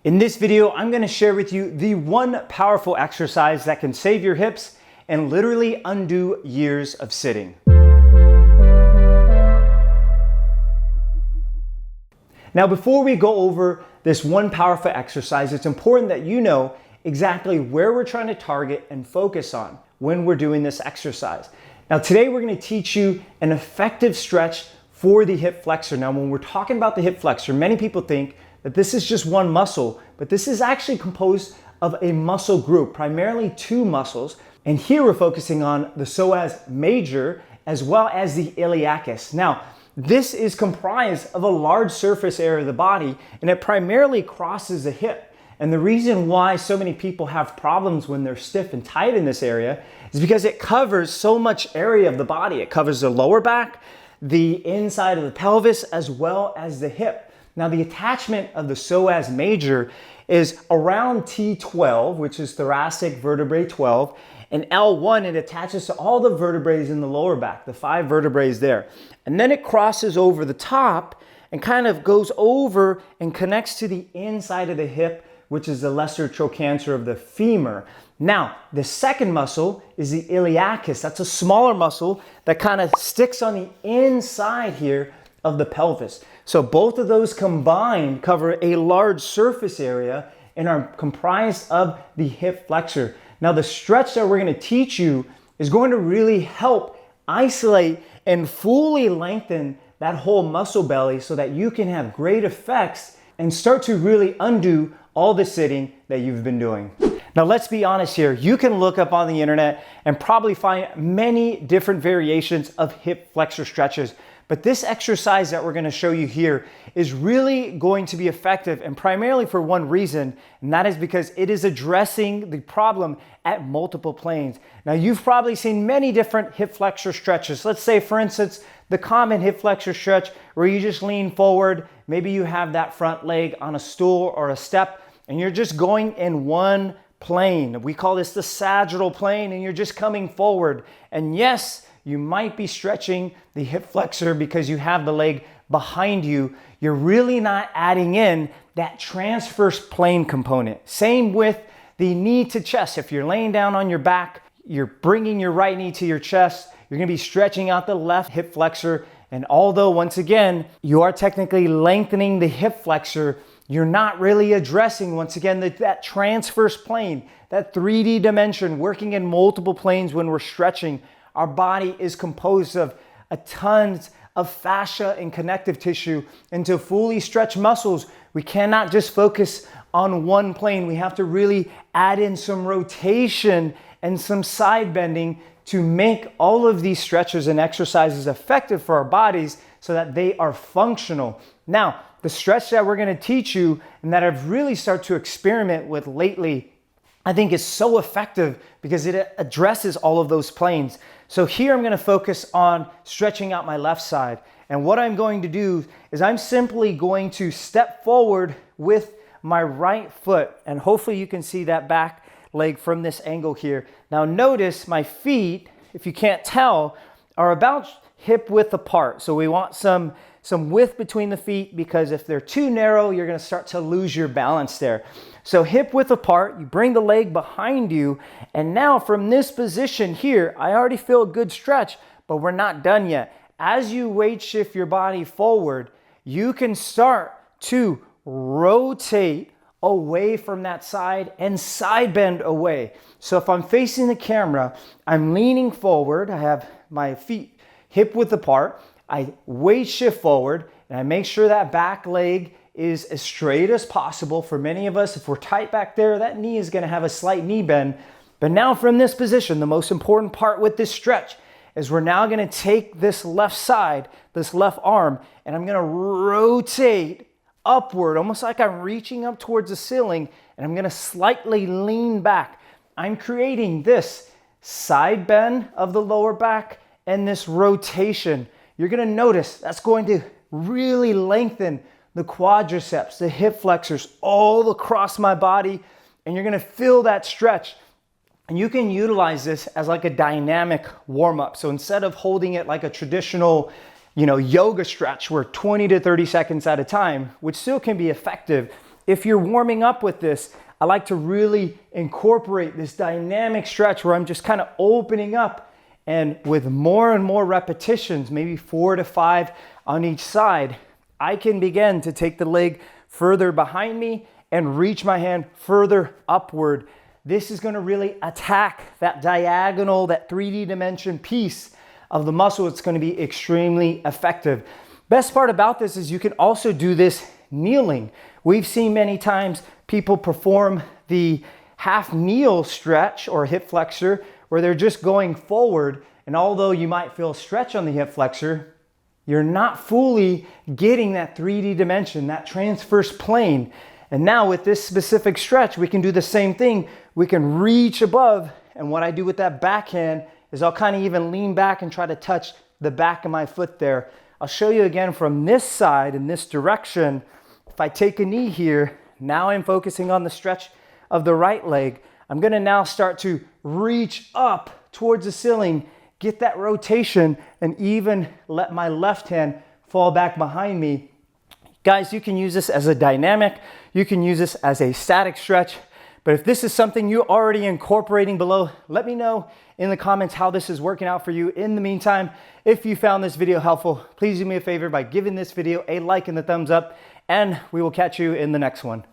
In this video, I'm going to share with you the one powerful exercise that can save your hips and literally undo years of sitting. Now, before we go over this one powerful exercise, it's important that you know exactly where we're trying to target and focus on when we're doing this exercise. Now, today we're going to teach you an effective stretch for the hip flexor. Now, when we're talking about the hip flexor, many people think that this is just one muscle, but this is actually composed of a muscle group, primarily two muscles. And here we're focusing on the psoas major as well as the iliacus. Now, this is comprised of a large surface area of the body, and it primarily crosses the hip. And the reason why so many people have problems when they're stiff and tight in this area is because it covers so much area of the body. It covers the lower back, the inside of the pelvis, as well as the hip. Now, the attachment of the psoas major is around T12, which is thoracic vertebrae 12, and L1, it attaches to all the vertebrae in the lower back, the 5 vertebrae there. And then it crosses over the top and kind of goes over and connects to the inside of the hip, which is the lesser trochanter of the femur. Now, the second muscle is the iliacus. That's a smaller muscle that kind of sticks on the inside here of the pelvis. So both of those combined cover a large surface area and are comprised of the hip flexor. Now, the stretch that we're going to teach you is going to really help isolate and fully lengthen that whole muscle belly so that you can have great effects and start to really undo all the sitting that you've been doing. Now, let's be honest here. You can look up on the internet and probably find many different variations of hip flexor stretches. But this exercise that we're going to show you here is really going to be effective, and primarily for one reason, and that is because it is addressing the problem at multiple planes. Now, you've probably seen many different hip flexor stretches. Let's say, for instance, the common hip flexor stretch where you just lean forward. Maybe you have that front leg on a stool or a step, and you're just going in one plane. We call this the sagittal plane, and you're just coming forward. And yes, you might be stretching the hip flexor because you have the leg behind you. You're really not adding in that transverse plane component. Same with the knee to chest. If you're laying down on your back, you're bringing your right knee to your chest. You're going to be stretching out the left hip flexor. And although, once again, you are technically lengthening the hip flexor, you're not really addressing, once again, that transverse plane, that 3D dimension, working in multiple planes when we're stretching. Our body is composed of a tons of fascia and connective tissue, and to fully stretch muscles, we cannot just focus on one plane. We have to really add in some rotation and some side bending to make all of these stretches and exercises effective for our bodies so that they are functional. Now, the stretch that we're going to teach you and that I've really started to experiment with lately, I think is so effective because it addresses all of those planes. So here I'm going to focus on stretching out my left side. And what I'm going to do is I'm simply going to step forward with my right foot. And hopefully you can see that back leg from this angle here. Now notice my feet, if you can't tell, are about hip width apart. So we want some width between the feet, because if they're too narrow, you're going to start to lose your balance there. So hip width apart, you bring the leg behind you, and now from this position here, I already feel a good stretch, but we're not done yet. As you weight shift your body forward, you can start to rotate away from that side and side bend away. So if I'm facing the camera, I'm leaning forward, I have my feet hip width apart, I weight shift forward, and I make sure that back leg is as straight as possible. For many of us, if we're tight back there, that knee is going to have a slight knee bend. But now from this position, the most important part with this stretch is we're now going to take this left side, this left arm, and I'm going to rotate upward, almost like I'm reaching up towards the ceiling, and I'm going to slightly lean back. I'm creating this side bend of the lower back and this rotation. You're going to notice that's going to really lengthen the quadriceps, the hip flexors, all across my body, and you're going to feel that stretch. And you can utilize this as like a dynamic warm-up. So instead of holding it like a traditional, yoga stretch where 20 to 30 seconds at a time, which still can be effective, if you're warming up with this, I like to really incorporate this dynamic stretch where I'm just kind of opening up, and with more and more repetitions, maybe 4 to 5 on each side, I can begin to take the leg further behind me and reach my hand further upward. This is going to really attack that diagonal, that 3D dimension piece of the muscle. It's going to be extremely effective. Best part about this is you can also do this kneeling. We've seen many times people perform the half kneel stretch or hip flexor where they're just going forward, and although you might feel stretch on the hip flexor, you're not fully getting that 3D dimension, that transverse plane. And now with this specific stretch, we can do the same thing. We can reach above, and what I do with that backhand is I'll kind of even lean back and try to touch the back of my foot there. I'll show you again from this side in this direction. If I take a knee here, now I'm focusing on the stretch of the right leg. I'm gonna now start to reach up towards the ceiling, get that rotation, and even let my left hand fall back behind me. Guys, you can use this as a dynamic, you can use this as a static stretch, but if this is something you're already incorporating below, let me know in the comments how this is working out for you. In the meantime, if you found this video helpful, please do me a favor by giving this video a like and a thumbs up, and we will catch you in the next one.